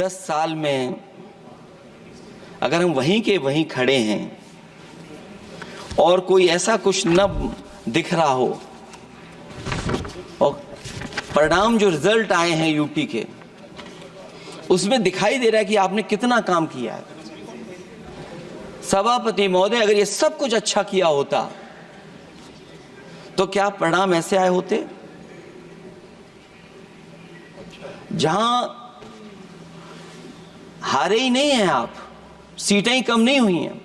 10 साल में अगर हम वहीं के वहीं खड़े हैं और कोई ऐसा कुछ न दिख रहा हो और परिणाम जो रिजल्ट आए हैं यूपी के, उसमें दिखाई दे रहा है कि आपने कितना काम किया है। सभापति महोदय, अगर ये सब कुछ अच्छा किया होता तो क्या परिणाम ऐसे आए होते? जहां हारे ही नहीं हैं आप, सीटें ही कम नहीं हुई हैं।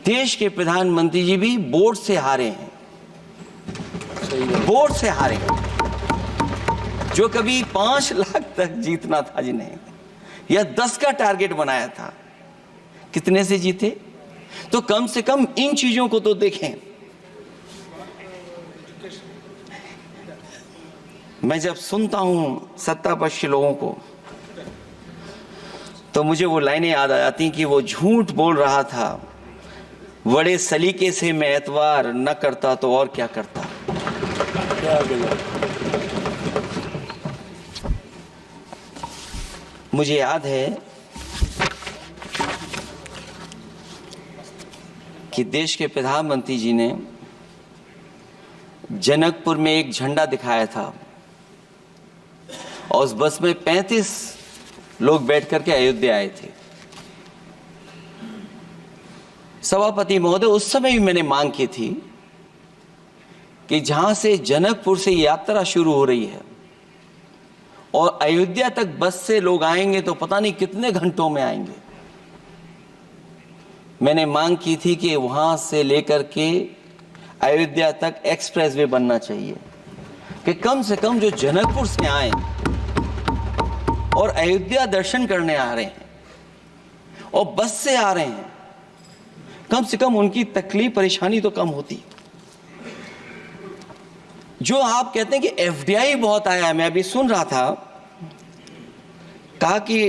देश के प्रधानमंत्री जी भी वोट से हारे हैं, वोट से हारे हैं। जो कभी 5 लाख तक जीतना था जिन्हें, या 10 का टारगेट बनाया था, कितने से जीते? तो कम से कम इन चीजों को तो देखें। मैं जब सुनता हूं सत्तापक्ष लोगों को तो मुझे वो लाइनें याद आ जाती कि वो झूठ बोल रहा था, बड़े सलीके से मैं एतवार न करता तो और क्या करता। मुझे याद है कि देश के प्रधानमंत्री जी ने जनकपुर में एक झंडा दिखाया था और उस बस में 35 लोग बैठ करके अयोध्या आए थे। सभापति महोदय, उस समय भी मैंने मांग की थी कि जहां से जनकपुर से यात्रा शुरू हो रही है और अयोध्या तक बस से लोग आएंगे तो पता नहीं कितने घंटों में आएंगे। मैंने मांग की थी कि वहां से लेकर के अयोध्या तक एक्सप्रेसवे बनना चाहिए कि कम से कम जो जनकपुर से आए और अयोध्या दर्शन करने आ रहे हैं और बस से आ रहे हैं, कम से कम उनकी तकलीफ परेशानी तो कम होती। जो आप कहते हैं कि एफडीआई बहुत आया है, मैं अभी सुन रहा था, कहा कि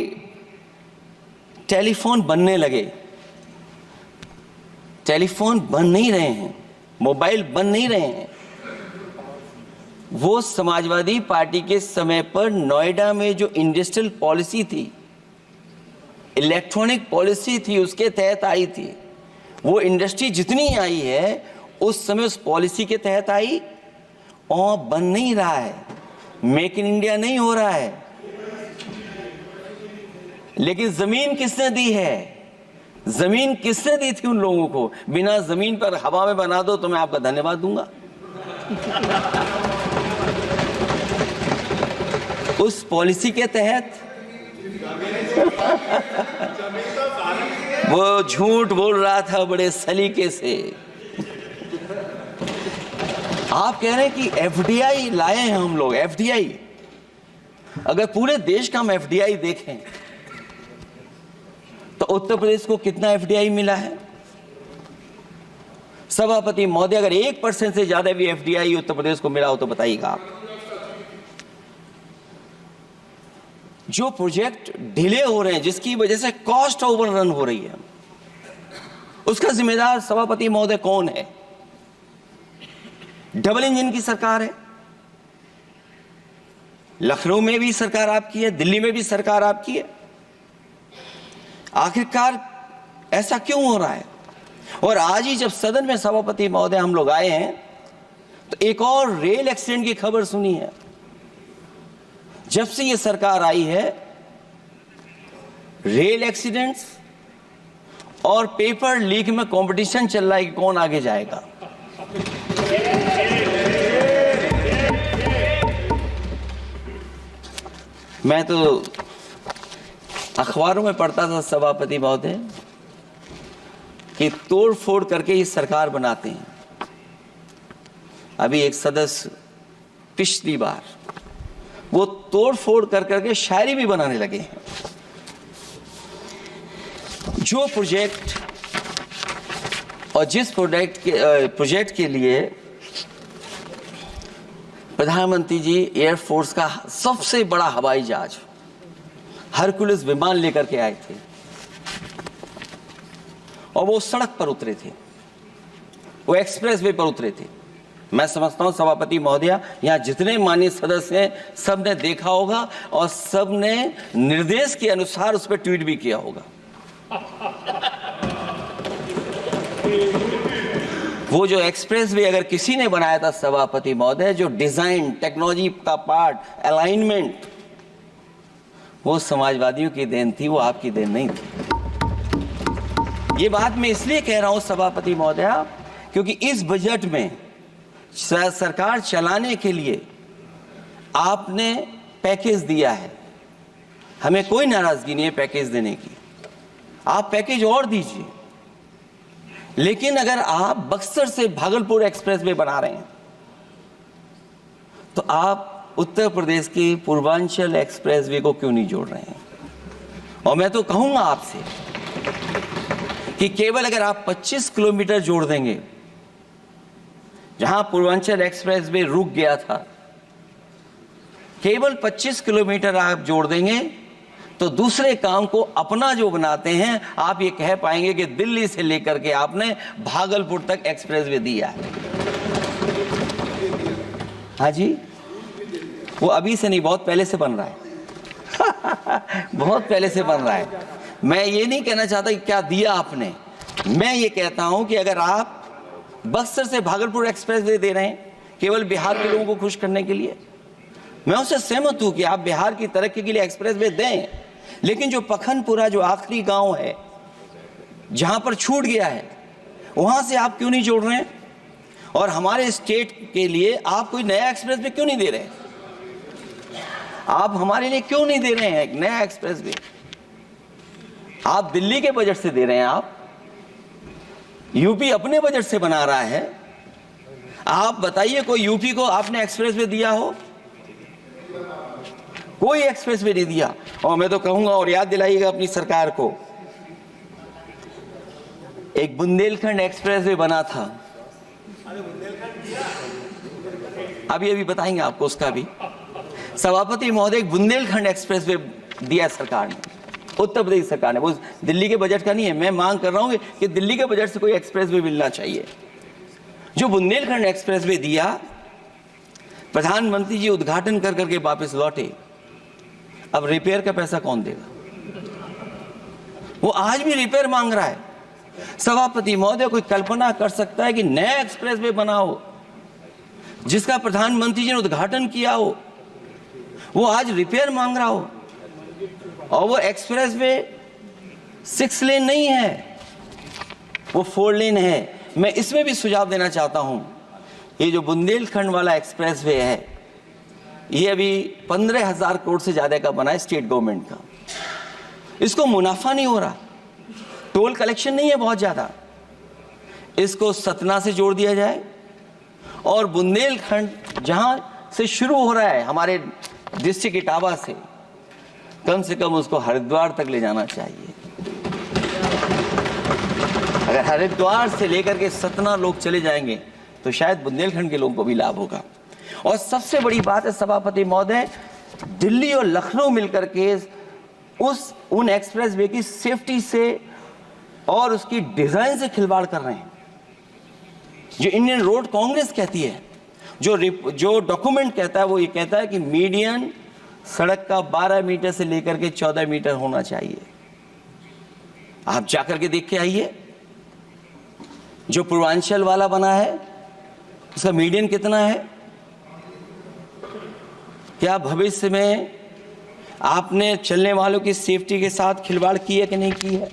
टेलीफोन बनने लगे। टेलीफोन बन नहीं रहे हैं, मोबाइल बन नहीं रहे हैं। वो समाजवादी पार्टी के समय पर नोएडा में जो इंडस्ट्रियल पॉलिसी थी, इलेक्ट्रॉनिक पॉलिसी थी, उसके तहत आई थी। वो इंडस्ट्री जितनी आई है उस समय उस पॉलिसी के तहत आई और बन नहीं रहा है। मेक इन इंडिया नहीं हो रहा है। लेकिन जमीन किसने दी है? जमीन किसने दी थी उन लोगों को? बिना जमीन पर हवा में बना दो तो मैं आपका धन्यवाद दूंगा। उस पॉलिसी के तहत वो झूठ बोल रहा था बड़े सलीके से। आप कह रहे हैं कि एफडीआई लाए हैं हम लोग। एफडीआई, अगर पूरे देश का हम एफडीआई देखें तो उत्तर प्रदेश को कितना एफडीआई मिला है? सभापति महोदय, अगर 1% से ज्यादा भी एफडीआई उत्तर प्रदेश को मिला हो तो बताइएगा आप। जो प्रोजेक्ट डिले हो रहे हैं, जिसकी वजह से कॉस्ट ओवररन हो रही है, उसका जिम्मेदार सभापति महोदय कौन है? डबल इंजन की सरकार है। लखनऊ में भी सरकार आपकी है, दिल्ली में भी सरकार आपकी है। आखिरकार ऐसा क्यों हो रहा है? और आज ही जब सदन में सभापति महोदय हम लोग आए हैं तो एक और रेल एक्सीडेंट की खबर सुनी है। जब से ये सरकार आई है, रेल एक्सीडेंट्स और पेपर लीक में कंपटीशन चल रहा है कि कौन आगे जाएगा। मैं तो अखबारों में पढ़ता था सभापति महोदय कि तोड़ फोड़ करके ये सरकार बनाते हैं। अभी एक सदस्य पिछली बार वो तोड़ फोड़ कर करके शायरी भी बनाने लगे हैं। जो प्रोजेक्ट और जिस प्रोजेक्ट के लिए प्रधानमंत्री जी एयरफोर्स का सबसे बड़ा हवाई जहाज हरकुलिस विमान लेकर के आए थे और वो सड़क पर उतरे थे, वो एक्सप्रेसवे पर उतरे थे, मैं समझता हूं सभापति महोदया, यहाँ जितने माननीय सदस्य हैं सब ने देखा होगा और सब ने निर्देश के अनुसार उस पर ट्वीट भी किया होगा। वो जो एक्सप्रेसवे अगर किसी ने बनाया था सभापति महोदय, जो डिजाइन, टेक्नोलॉजी का पार्ट, अलाइनमेंट, वो समाजवादियों की देन थी, वो आपकी देन नहीं थी। ये बात मैं इसलिए कह रहा हूं सभापति महोदया, क्योंकि इस बजट में सरकार चलाने के लिए आपने पैकेज दिया है। हमें कोई नाराजगी नहीं है पैकेज देने की, आप पैकेज और दीजिए। लेकिन अगर आप बक्सर से भागलपुर एक्सप्रेसवे बना रहे हैं तो आप उत्तर प्रदेश की पूर्वांचल एक्सप्रेसवे को क्यों नहीं जोड़ रहे हैं? और मैं तो कहूंगा आपसे कि केवल अगर आप 25 किलोमीटर जोड़ देंगे, जहां पूर्वांचल एक्सप्रेसवे रुक गया था, केवल 25 किलोमीटर आप जोड़ देंगे तो दूसरे काम को अपना जो बनाते हैं, आप ये कह पाएंगे कि दिल्ली से लेकर के आपने भागलपुर तक एक्सप्रेसवे दिया है। हाँ जी, वो अभी से नहीं, बहुत पहले से बन रहा है। बहुत पहले से बन रहा है। मैं ये नहीं कहना चाहता कि क्या दिया आपने, मैं ये कहता हूं कि अगर आप बक्सर से भागलपुर एक्सप्रेसवे दे रहे हैं केवल बिहार के लोगों को खुश करने के लिए, मैं उससे सहमत हूं कि आप बिहार की तरक्की के लिए एक्सप्रेसवे दें, लेकिन जो पखनपुरा, जो आखिरी गांव है जहां पर छूट गया है, वहां से आप क्यों नहीं जोड़ रहे हैं? और हमारे स्टेट के लिए आप कोई नया एक्सप्रेसवे क्यों नहीं दे रहे हैं? आप हमारे लिए क्यों नहीं दे रहे हैं एक नया एक्सप्रेसवे? आप दिल्ली के बजट से दे रहे हैं, आप यूपी अपने बजट से बना रहा है। आप बताइए कोई यूपी को आपने एक्सप्रेसवे दिया हो? कोई एक्सप्रेसवे नहीं दिया। और मैं तो कहूंगा, और याद दिलाइएगा अपनी सरकार को, एक बुंदेलखंड एक्सप्रेसवे बना था, अभी बताएंगे आपको उसका भी। सभापति महोदय, एक बुंदेलखंड एक्सप्रेसवे दिया सरकार ने, उत्तर प्रदेश सरकार ने, वो दिल्ली के बजट का नहीं है। मैं मांग कर रहा हूं कि दिल्ली के बजट से कोई एक्सप्रेसवे मिलना चाहिए। जो बुंदेलखंड एक्सप्रेसवे दिया, प्रधानमंत्री जी उद्घाटन कर करके वापस लौटे, अब रिपेयर का पैसा कौन देगा? वो आज भी रिपेयर मांग रहा है। सभापति महोदय, कोई कल्पना कर सकता है कि नया एक्सप्रेसवे बना हो जिसका प्रधानमंत्री जी ने उद्घाटन किया हो, वो आज रिपेयर मांग रहा हो? और वो एक्सप्रेसवे 6 लेन नहीं है, वो 4 लेन है। मैं इसमें भी सुझाव देना चाहता हूं, ये जो बुंदेलखंड वाला एक्सप्रेसवे है, ये अभी 15,000 करोड़ से ज्यादा का बना है स्टेट गवर्नमेंट का। इसको मुनाफा नहीं हो रहा, टोल कलेक्शन नहीं है बहुत ज्यादा। इसको सतना से जोड़ दिया जाए और बुंदेलखंड जहां से शुरू हो रहा है हमारे डिस्ट्रिक्ट इटावा से, कम से कम उसको हरिद्वार तक ले जाना चाहिए। अगर हरिद्वार से लेकर के सतना लोग चले जाएंगे तो शायद बुंदेलखंड के लोगों को भी लाभ होगा। और सबसे बड़ी बात है सभापति महोदय, दिल्ली और लखनऊ मिलकर के उन एक्सप्रेसवे की सेफ्टी से और उसकी डिजाइन से खिलवाड़ कर रहे हैं। जो इंडियन रोड कांग्रेस कहती है, जो डॉक्यूमेंट कहता है, वो ये कहता है कि मीडियन सड़क का 12 मीटर से लेकर के 14 मीटर होना चाहिए। आप जाकर के देख के आइए, जो पूर्वांचल वाला बना है उसका मीडियन कितना है? क्या भविष्य में आपने चलने वालों की सेफ्टी के साथ खिलवाड़ की है कि नहीं की है?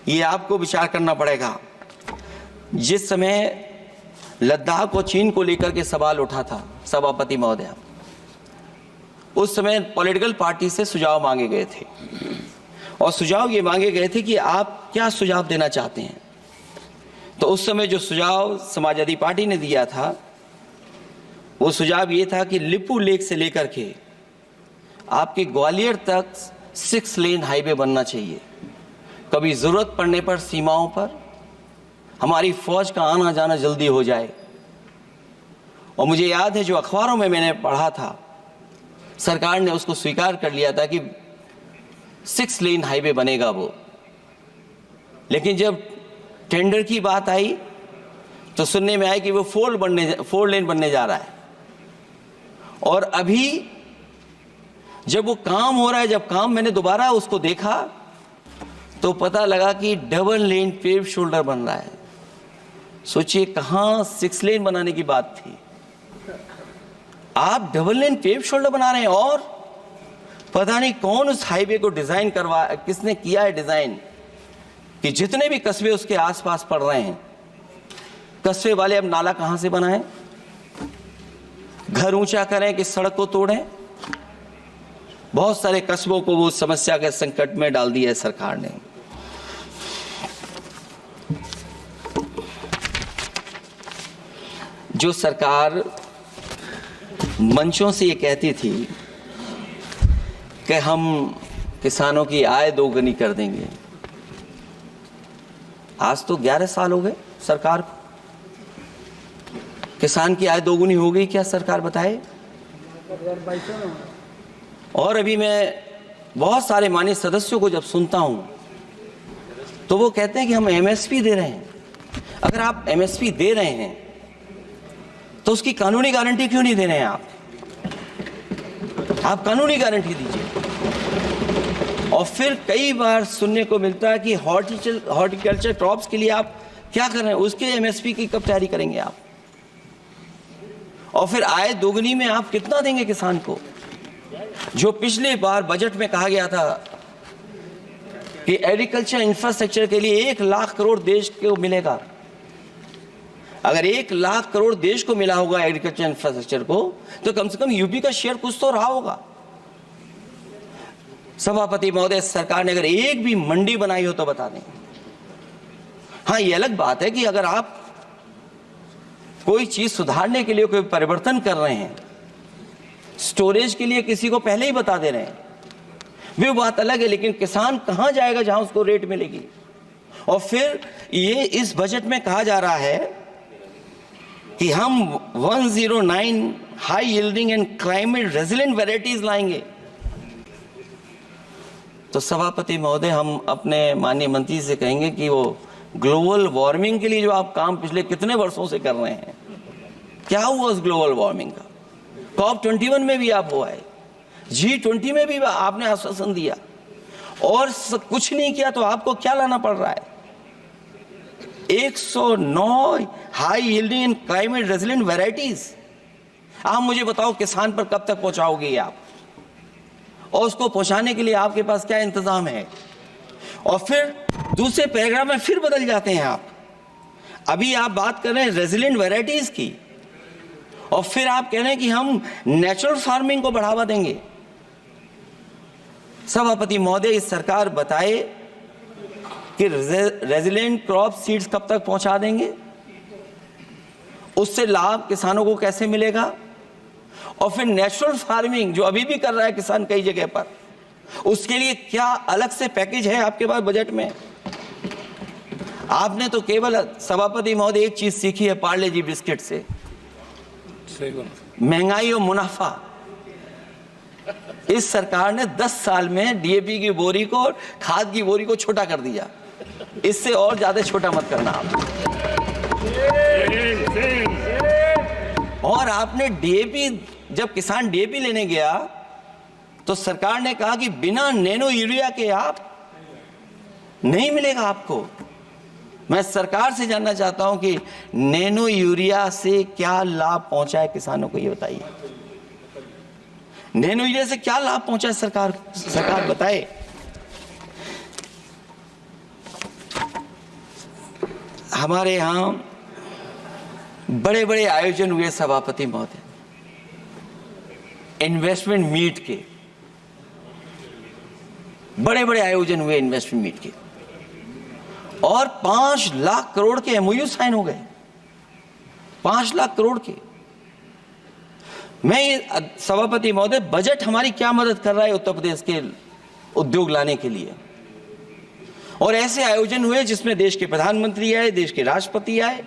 ये आपको विचार करना पड़ेगा। जिस समय लद्दाख और चीन को लेकर के सवाल उठा था सभापति महोदय, उस समय पॉलिटिकल पार्टी से सुझाव मांगे गए थे और सुझाव ये मांगे गए थे कि आप क्या सुझाव देना चाहते हैं। तो उस समय जो सुझाव समाजवादी पार्टी ने दिया था, वो सुझाव ये था कि लिपू लेक से लेकर के आपके ग्वालियर तक 6 लेन हाईवे बनना चाहिए। कभी जरूरत पड़ने पर सीमाओं पर हमारी फौज का आना जाना जल्दी हो जाए। और मुझे याद है, जो अखबारों में मैंने पढ़ा था, सरकार ने उसको स्वीकार कर लिया था कि 6 लेन हाईवे बनेगा वो। लेकिन जब टेंडर की बात आई तो सुनने में आया कि वो 4 लेन बनने जा रहा है। और अभी जब वो काम हो रहा है, जब काम मैंने दोबारा उसको देखा तो पता लगा कि डबल लेन पेव शोल्डर बन रहा है। सोचिए कहां 6 लेन बनाने की बात थी, आप डबल लेन पेव शोल्डर बना रहे हैं। और पता नहीं कौन उस हाईवे को डिजाइन किसने किया है डिजाइन, कि जितने भी कस्बे उसके आसपास पड़ रहे हैं, कस्बे वाले अब नाला कहां से बनाएं, घर ऊंचा करें कि सड़क को तोड़ें। बहुत सारे कस्बों को वो समस्या के संकट में डाल दिया है सरकार ने। जो सरकार मंचों से ये कहती थी कि हम किसानों की आय दोगुनी कर देंगे, आज तो 11 साल हो गए सरकार को। किसान की आय दोगुनी हो गई क्या सरकार बताए? और अभी मैं बहुत सारे माननीय सदस्यों को जब सुनता हूं तो वो कहते हैं कि हम एमएसपी दे रहे हैं। अगर आप एमएसपी दे रहे हैं तो उसकी कानूनी गारंटी क्यों नहीं दे रहे हैं? आप कानूनी गारंटी दीजिए। और फिर कई बार सुनने को मिलता है कि हॉर्टिकल्चर क्रॉप्स के लिए आप क्या कर रहे हैं, उसके एमएसपी की कब तैयारी करेंगे आप? और फिर आय दोगुनी में आप कितना देंगे किसान को? जो पिछले बार बजट में कहा गया था कि एग्रीकल्चर इंफ्रास्ट्रक्चर के लिए 1 लाख करोड़ देश को मिलेगा। अगर 1 लाख करोड़ देश को मिला होगा एग्रीकल्चर इंफ्रास्ट्रक्चर को, तो कम से कम यूपी का शेयर कुछ तो रहा होगा। सभापति महोदय, सरकार ने अगर एक भी मंडी बनाई हो तो बता दें। हाँ, ये अलग बात है कि अगर आप कोई चीज सुधारने के लिए कोई परिवर्तन कर रहे हैं, स्टोरेज के लिए किसी को पहले ही बता दे रहे हैं, वो बात अलग है। लेकिन किसान कहां जाएगा जहां उसको रेट मिलेगी? और फिर ये इस बजट में कहा जा रहा है कि हम 109 high yielding and climate resilient varieties लाएंगे। तो सभापति महोदय, हम अपने माननीय मंत्री से कहेंगे कि वो ग्लोबल वार्मिंग के लिए जो आप काम पिछले कितने वर्षों से कर रहे हैं, क्या हुआ उस ग्लोबल वार्मिंग का? COP21 में भी आप हुआ है, G20 में भी आपने आश्वासन दिया, और कुछ नहीं किया। तो आपको क्या लाना पड़ रहा है? 109 high yielding and climate resilient varieties. आप मुझे बताओ किसान पर कब तक पहुंचाओगे आप? और उसको पहुंचाने के लिए आपके पास क्या इंतजाम है? और फिर दूसरे पैराग्राफ में फिर बदल जाते हैं आप। अभी आप बात कर रहे हैं रेजिलिएंट वैरायटीज की, और फिर आप कह रहे हैं कि हम नेचुरल फार्मिंग को बढ़ावा देंगे। सभापति महोदय, इस सरकार बताए कि रेजिलिएंट क्रॉप सीड्स कब तक पहुंचा देंगे, उससे लाभ किसानों को कैसे मिलेगा? और फिर नेचुरल फार्मिंग जो अभी भी कर रहा है किसान कई जगह पर, उसके लिए क्या अलग से पैकेज है आपके पास बजट में? आपने तो केवल सभापति महोदय एक चीज सीखी है पार्ले जी बिस्किट से, महंगाई और मुनाफा। इस सरकार ने 10 साल में डीएपी की बोरी को और खाद की बोरी को छोटा कर दिया। इससे और ज्यादा छोटा मत करना आप। और आपने डीएपी, जब किसान डीएपी लेने गया तो सरकार ने कहा कि बिना नैनो यूरिया के आप नहीं मिलेगा आपको। मैं सरकार से जानना चाहता हूं कि नैनो यूरिया से क्या लाभ पहुंचा है किसानों को, ये बताइए। नैनो यूरिया से क्या लाभ पहुंचा है सरकार बताए। हमारे यहां बड़े बड़े आयोजन हुए सभापति महोदय, इन्वेस्टमेंट मीट के बड़े बड़े आयोजन हुए इन्वेस्टमेंट मीट के, और 5 लाख करोड़ के एमओयू साइन हो गए। 5 लाख करोड़ के। मैं ये सभापति महोदय, बजट हमारी क्या मदद कर रहा है उत्तर प्रदेश के उद्योग लाने के लिए? और ऐसे आयोजन हुए जिसमें देश के प्रधानमंत्री आए, देश के राष्ट्रपति आए,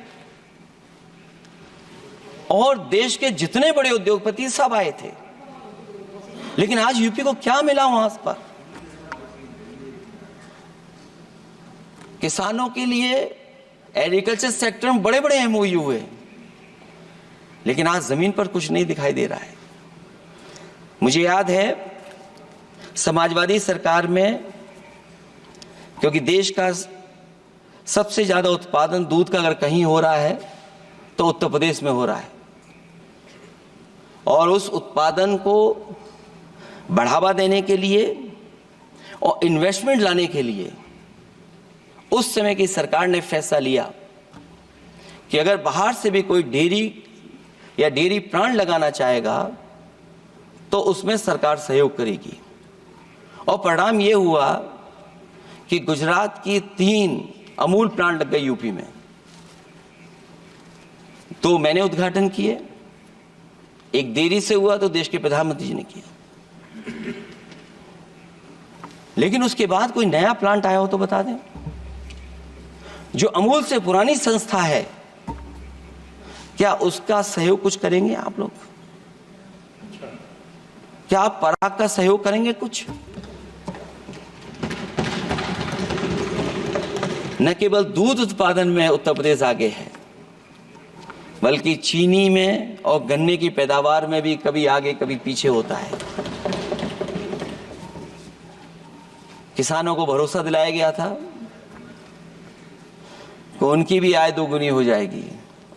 और देश के जितने बड़े उद्योगपति सब आए थे। लेकिन आज यूपी को क्या मिला वहां पर? किसानों के लिए एग्रीकल्चर सेक्टर में बड़े बड़े एमओयू हुए, लेकिन आज जमीन पर कुछ नहीं दिखाई दे रहा है। मुझे याद है समाजवादी सरकार में, क्योंकि देश का सबसे ज्यादा उत्पादन दूध का अगर कहीं हो रहा है तो उत्तर प्रदेश में हो रहा है, और उस उत्पादन को बढ़ावा देने के लिए और इन्वेस्टमेंट लाने के लिए उस समय की सरकार ने फैसला लिया कि अगर बाहर से भी कोई डेयरी या डेयरी प्लांट लगाना चाहेगा तो उसमें सरकार सहयोग करेगी। और परिणाम यह हुआ कि गुजरात की 3 अमूल प्लांट लग गए यूपी में। तो मैंने उद्घाटन किए, एक देरी से हुआ तो देश के प्रधानमंत्री जी ने किया, लेकिन उसके बाद कोई नया प्लांट आया हो तो बता दें। जो अमूल से पुरानी संस्था है, क्या उसका सहयोग कुछ करेंगे आप लोग? क्या आप पराग का सहयोग करेंगे कुछ? न केवल दूध उत्पादन में उत्तर प्रदेश आगे है, बल्कि चीनी में और गन्ने की पैदावार में भी कभी आगे कभी पीछे होता है। किसानों को भरोसा दिलाया गया था कि उनकी भी आय दोगुनी हो जाएगी,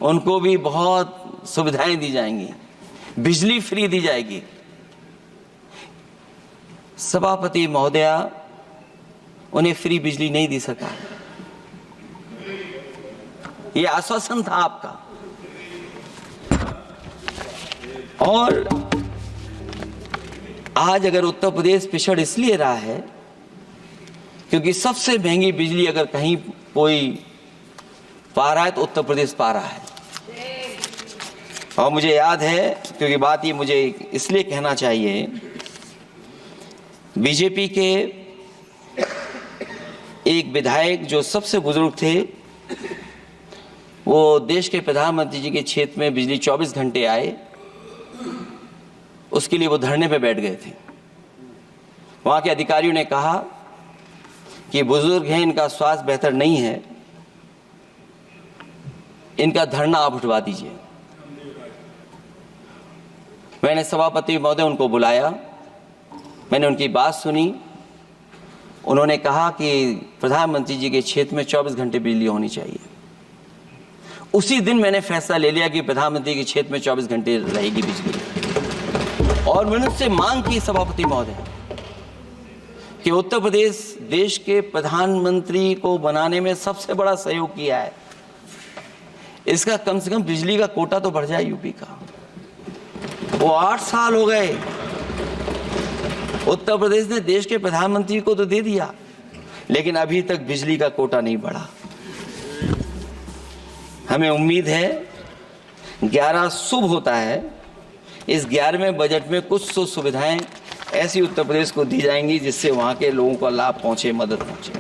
उनको भी बहुत सुविधाएं दी जाएंगी, बिजली फ्री दी जाएगी। सभापति महोदया, उन्हें फ्री बिजली नहीं दी सरकार। यह आश्वासन था आपका। और आज अगर उत्तर प्रदेश पिछड़ इसलिए रहा है क्योंकि सबसे महंगी बिजली अगर कहीं कोई पा रहा है तो उत्तर प्रदेश पा रहा है। और मुझे याद है, क्योंकि बात ये मुझे इसलिए कहना चाहिए, बीजेपी के एक विधायक जो सबसे बुजुर्ग थे, वो देश के प्रधानमंत्री जी के क्षेत्र में बिजली 24 घंटे आए, उसके लिए वो धरने पे बैठ गए थे। वहां के अधिकारियों ने कहा कि बुजुर्ग हैं, इनका स्वास्थ्य बेहतर नहीं है, इनका धरना आप उठवा दीजिए। मैंने सभापति महोदय उनको बुलाया, मैंने उनकी बात सुनी। उन्होंने कहा कि प्रधानमंत्री जी के क्षेत्र में 24 घंटे बिजली होनी चाहिए। उसी दिन मैंने फैसला ले लिया कि प्रधानमंत्री के क्षेत्र में 24 घंटे रहेगी बिजली। और मैंने उससे मांग की सभापति महोदय कि उत्तर प्रदेश देश के प्रधानमंत्री को बनाने में सबसे बड़ा सहयोग किया है, इसका कम से कम बिजली का कोटा तो बढ़ जाए यूपी का। वो 8 साल हो गए, उत्तर प्रदेश ने देश के प्रधानमंत्री को तो दे दिया, लेकिन अभी तक बिजली का कोटा नहीं बढ़ा। हमें उम्मीद है 11 शुभ होता है, इस 11वें बजट में कुछ तो सुविधाएं ऐसी उत्तर प्रदेश को दी जाएंगी जिससे वहां के लोगों को लाभ पहुंचे, मदद पहुंचे।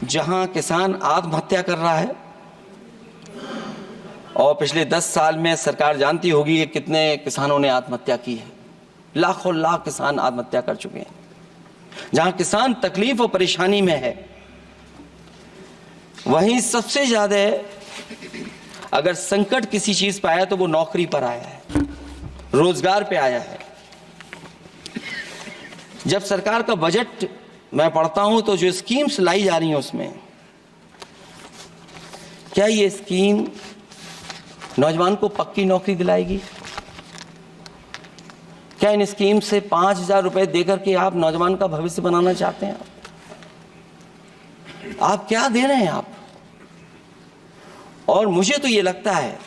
जहां किसान आत्महत्या कर रहा है, और पिछले 10 साल में सरकार जानती होगी कि कितने किसानों ने आत्महत्या की है, लाखों लाख किसान आत्महत्या कर चुके हैं। जहां किसान तकलीफ और परेशानी में है, वहीं सबसे ज्यादा अगर संकट किसी चीज पर आया तो वो नौकरी पर आया है, रोजगार पे आया है। जब सरकार का बजट मैं पढ़ता हूं तो जो स्कीम्स लाई जा रही हैं उसमें, क्या ये स्कीम नौजवान को पक्की नौकरी दिलाएगी? क्या इन स्कीम से 5,000 रुपए देकर के आप नौजवान का भविष्य बनाना चाहते हैं? आप क्या दे रहे हैं आप? और मुझे तो ये लगता है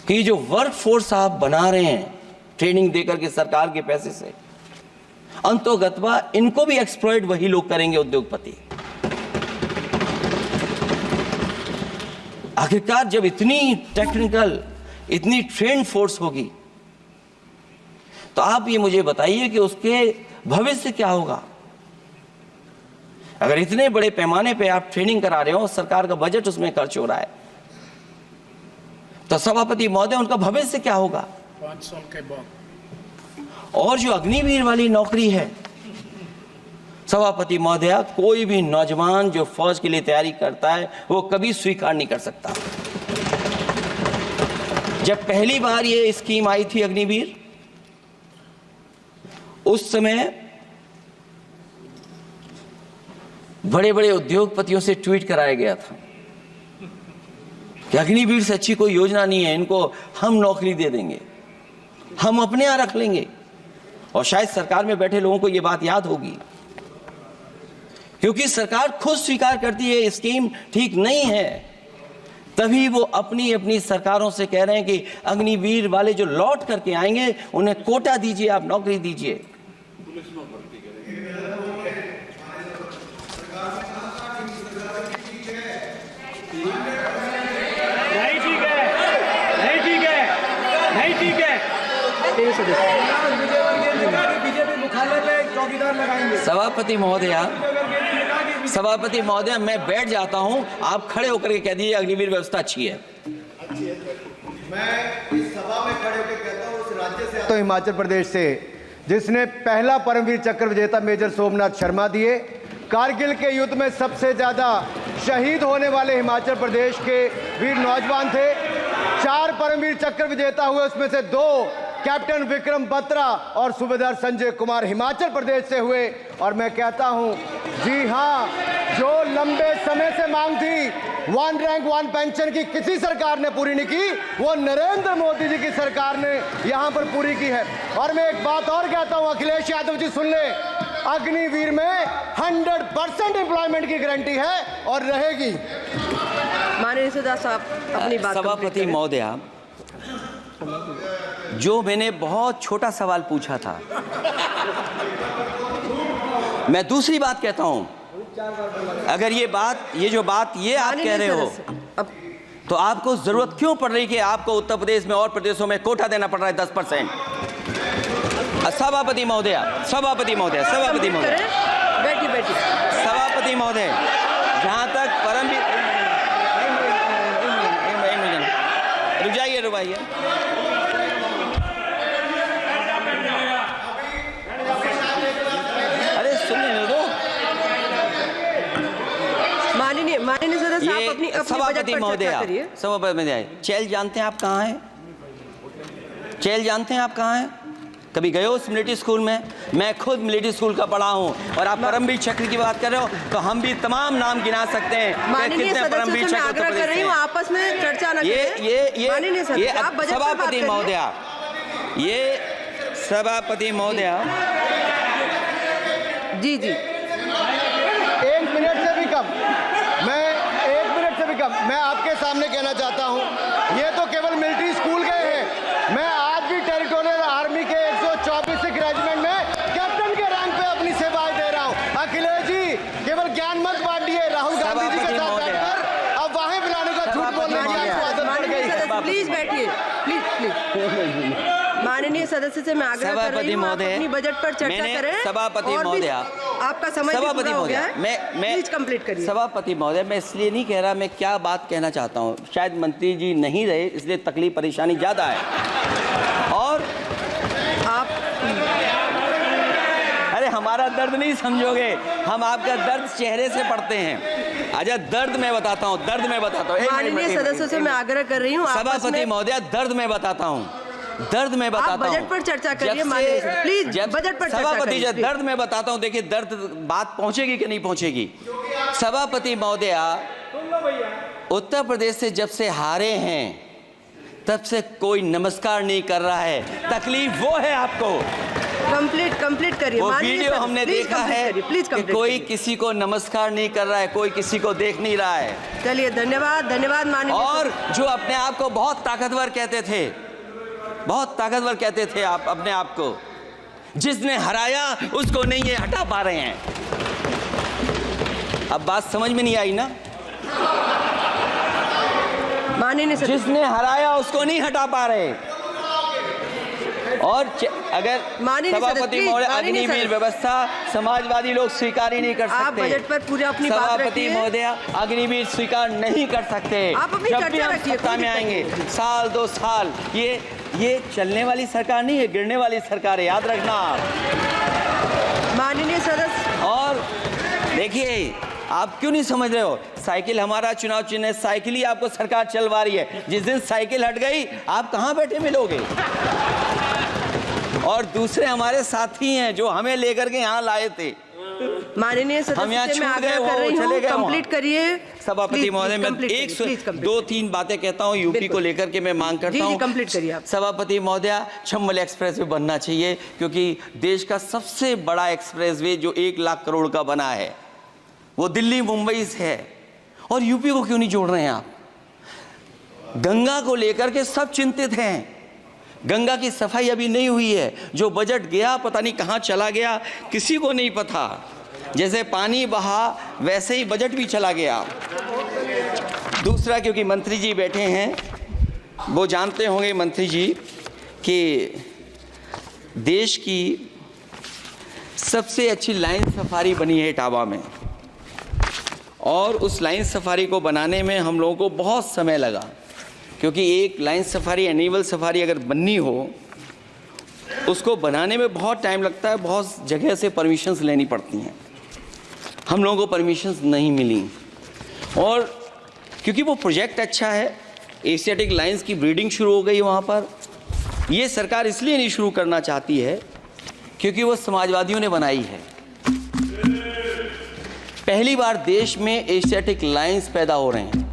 कि जो वर्क फोर्स आप बना रहे हैं ट्रेनिंग देकर के सरकार के पैसे से, अंतोगत्वा इनको भी एक्सप्लॉइट वही लोग करेंगे, उद्योगपति। आखिरकार जब इतनी टेक्निकल, इतनी ट्रेन फोर्स होगी, तो आप ये मुझे बताइए कि उसके भविष्य क्या होगा। अगर इतने बड़े पैमाने पे आप ट्रेनिंग करा रहे हो, सरकार का बजट उसमें खर्च हो रहा है, तो सभापति महोदय उनका भविष्य क्या होगा 5 साल के बाद? और जो अग्निवीर वाली नौकरी है, सभापति महोदया, कोई भी नौजवान जो फौज के लिए तैयारी करता है वो कभी स्वीकार नहीं कर सकता। जब पहली बार ये स्कीम आई थी अग्निवीर, उस समय बड़े बड़े उद्योगपतियों से ट्वीट कराया गया था कि अग्निवीर से अच्छी कोई योजना नहीं है, इनको हम नौकरी दे देंगे, हम अपने यहां रख लेंगे। और शायद सरकार में बैठे लोगों को यह बात याद होगी, क्योंकि सरकार खुद स्वीकार करती है स्कीम ठीक नहीं है, तभी वो अपनी अपनी सरकारों से कह रहे हैं कि अग्निवीर वाले जो लौट करके आएंगे उन्हें कोटा दीजिए, आप नौकरी दीजिए। सभापति महोदया, मैं बैठ जाता हूं, आप खड़े होकर के कह दीजिए अग्निवीर व्यवस्था अच्छी है। मैं इस सभा में खड़े होकर कहता हूं, उस राज्य से तो हिमाचल प्रदेश से जिसने पहला परमवीर चक्र विजेता मेजर सोमनाथ शर्मा दिए, कारगिल के युद्ध में सबसे ज्यादा शहीद होने वाले हिमाचल प्रदेश के वीर नौजवान थे। 4 परमवीर चक्र विजेता हुए, उसमें से 2 कैप्टन विक्रम बत्रा और सूबेदार संजय कुमार हिमाचल प्रदेश से हुए। और मैं कहता हूं, जी हां, जो लंबे समय से मांग थी 1 रैंक 1 पेंशन की किसी सरकार ने पूरी नहीं की, वो नरेंद्र मोदी जी की सरकार ने यहां पर पूरी की है। और मैं एक बात और कहता हूं, अखिलेश यादव जी सुन ले, अग्निवीर में 100% एम्प्लॉयमेंट की गारंटी है और रहेगी। माननीय सदस्य साहब अपनी बात। सभापति महोदया, जो मैंने बहुत छोटा सवाल पूछा था, मैं दूसरी बात कहता हूं, अगर ये जो बात आप कह रहे हो, तो आपको जरूरत क्यों पड़ रही कि आपको उत्तर प्रदेश में और प्रदेशों में कोटा देना पड़ रहा है 10%? सभापति महोदया, सभापति महोदय, सभापति महोदय, बैठी सभापति महोदय, जहां तक परमवीर, रुक जाइए, अरे सुनने दो। माननीय सदस्य आप अपनी सभापति महोदया, सभापति महोदय, चैल जानते हैं आप कहाँ हैं? चैल जानते हैं आप कहाँ हैं? कभी गए हो उस मिलिट्री स्कूल में? मैं खुद मिलिट्री स्कूल का पढ़ा हूँ। और आप परमवीर चक्र की बात कर रहे हो, तो हम भी तमाम नाम गिना सकते हैं कितने परमवीर चक्र आग्रह कर रही हूँ, आपस में चर्चा न ये सभापति महोदया, ये सभापति महोदया, जी 1 मिनट से भी कम, मैं आपके सामने कहना चाहता हूं, ये तो केवल मिलिट्री स्कूल गए हैं। मैं आज भी टेरिटोरियल आर्मी के 124 रेजिमेंट में कैप्टन के रैंक पे अपनी सेवाएं दे रहा हूं। अखिलेश जी, केवल ज्ञान मत बांटिए, राहुल गांधी जी के साथ बैठकर अब वाहे बुलाने का झूठ बोलने की आपको आदत पड़ गई। प्लीज बैठिए, प्लीज। माननीय सदस्य से मैं आग्रह कर रही हूं, आप अपनी बजट पर चर्चा करें। सभापति महोदया, आपका समय पूरा हो गया है, मैं प्लीज कंप्लीट करिए। सभापति महोदय, मैं इसलिए नहीं कह रहा, मैं क्या बात कहना चाहता हूं, शायद मंत्री जी नहीं रहे इसलिए तकलीफ परेशानी ज्यादा है। और आप अरे हमारा दर्द नहीं समझोगे, हम आपका दर्द चेहरे से पढ़ते हैं। अच्छा, दर्द मैं बताता हूँ, माननीय सदस्यों से मैं आग्रह कर रही हूँ, सभापति महोदय, दर्द मैं बताता हूँ, बजट पर चर्चा करिए, प्लीज बजट पर सभापति जी, दर्द मैं बताता हूँ। देखिए, दर्द बात पहुंचेगी कि नहीं पहुंचेगी। सभापति महोदया, उत्तर प्रदेश से जब से हारे हैं तब से कोई नमस्कार नहीं कर रहा है। तकलीफ वो है आपको। कंप्लीट करिए। वो वीडियो हमने देखा है कि कोई किसी को नमस्कार नहीं कर रहा है, कोई किसी को देख नहीं रहा है। चलिए, धन्यवाद माननीय। और जो अपने आप को बहुत ताकतवर कहते थे, बहुत ताकतवर कहते थे आप अपने आप को, जिसने हराया उसको नहीं ये हटा पा रहे हैं। अब बात समझ में नहीं आई ना? माननीय जिसने हराया उसको नहीं हटा पा रहे। और अगर सभापति महोदय, अग्निवीर व्यवस्था समाजवादी लोग स्वीकार ही नहीं कर सकते। आप बजट पर पूरी अपनी बात रखिए। सभापति महोदय, अग्निवीर स्वीकार नहीं कर सकते। आप अपनी जब भी हम सत्ता में आएंगे, साल 2 साल, ये चलने वाली सरकार नहीं है, गिरने वाली सरकार है, याद रखना आप। माननीय सदस्य और देखिए, आप क्यों नहीं समझ रहे हो, साइकिल हमारा चुनाव चिन्ह है, साइकिल ही आपको सरकार चलवा रही है। जिस दिन साइकिल हट गई, आप कहां बैठे मिलोगे। और दूसरे हमारे साथी हैं जो हमें लेकर के यहाँ लाए थे। माननीय सदस्य से मैं आग्रह कर रही हूँ, कंप्लीट करिए। सभापति महोदय, मैं एक दो तीन बातें कहता हूँ यूपी को लेकर के मैं मांग करता हूँ। कंप्लीट करिए आप। सभापति महोदय, चंबल एक्सप्रेस वे बनना चाहिए, क्योंकि देश का सबसे बड़ा एक्सप्रेस वे जो 1 लाख करोड़ का बना है वो दिल्ली मुंबई से है, और यूपी को क्यों नहीं जोड़ रहे हैं आप। गंगा को लेकर के सब चिंतित हैं, गंगा की सफाई अभी नहीं हुई है। जो बजट गया पता नहीं कहां चला गया, किसी को नहीं पता। जैसे पानी बहा वैसे ही बजट भी चला गया। दूसरा, क्योंकि मंत्री जी बैठे हैं, वो जानते होंगे मंत्री जी कि देश की सबसे अच्छी लाइन सफारी बनी है इटावा में, और उस लाइन सफारी को बनाने में हम लोगों को बहुत समय लगा, क्योंकि एक लाइन सफारी, एनिमल सफारी अगर बननी हो, उसको बनाने में बहुत टाइम लगता है, बहुत जगह से परमिशंस लेनी पड़ती हैं। हम लोगों को परमिशंस नहीं मिली, और क्योंकि वो प्रोजेक्ट अच्छा है, एशियाटिक लाइन्स की ब्रीडिंग शुरू हो गई वहाँ पर। ये सरकार इसलिए नहीं शुरू करना चाहती है क्योंकि वो समाजवादियों ने बनाई है। पहली बार देश में एशियाटिक लाइन्स पैदा हो रहे हैं।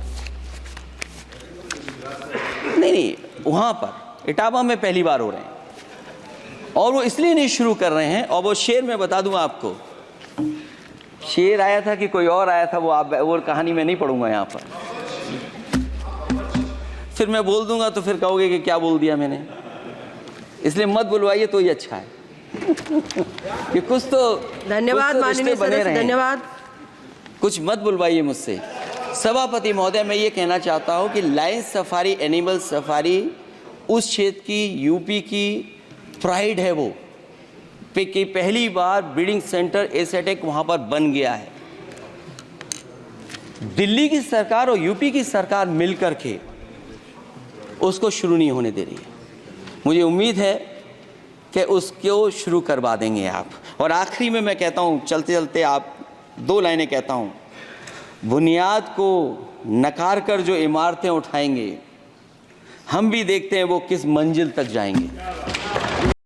नहीं, वहाँ पर इटावा में पहली बार हो रहे हैं, और वो इसलिए नहीं शुरू कर रहे हैं। और वो शेर मैं बता दूंगा आपको, शेर आया था कि कोई और आया था, वो कहानी मैं नहीं पढ़ूंगा यहाँ पर, फिर मैं बोल दूंगा तो फिर कहोगे कि क्या बोल दिया मैंने, इसलिए मत बुलवाइए तो ही अच्छा है। कि कुछ तो धन्यवाद माननीय सदस्य, धन्यवाद। कुछ मत बुलवाइए मुझसे। सभापति महोदय, मैं ये कहना चाहता हूँ कि लाइन सफारी, एनिमल सफारी उस क्षेत्र की, यूपी की प्राइड है वो, कि पहली बार ब्रीडिंग सेंटर एशियाटिक वहाँ पर बन गया है। दिल्ली की सरकार और यूपी की सरकार मिलकर के उसको शुरू नहीं होने दे रही है। मुझे उम्मीद है कि उसको शुरू करवा देंगे आप। और आखिरी में मैं कहता हूँ, चलते चलते आप 2 लाइनें कहता हूँ, बुनियाद को नकार कर जो इमारतें उठाएंगे, हम भी देखते हैं वो किस मंजिल तक जाएंगे।